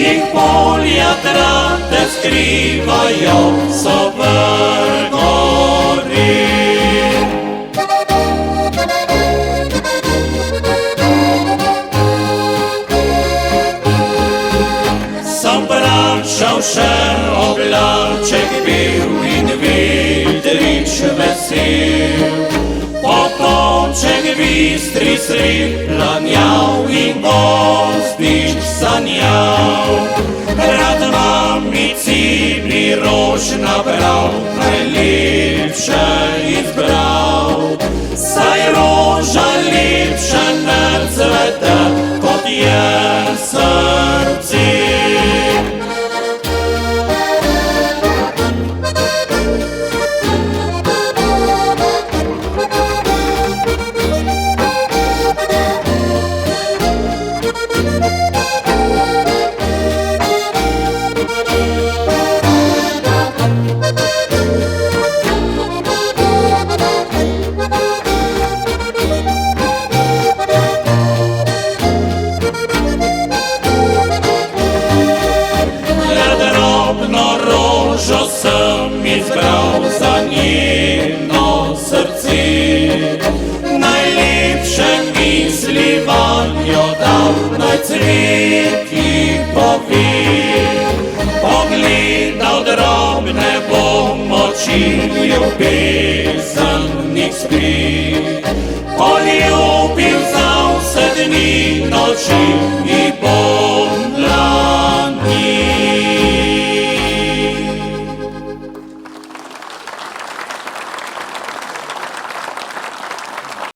Jih polja trate skrivajo, so vrgori. Sam prašal še oblaček bil in vitrič vesel, potoček bistri sredi planjal in gozdič sanjal. Rad mamici bi rož nabral, najlepše izbral, saj roža lepše ne cvete, kot je srce. Sem izbral za njeno srce, najlepše misli vanjo dal, naj cveti pove. Pogledal drobne pomoči, ljubezen nik spri, poljubil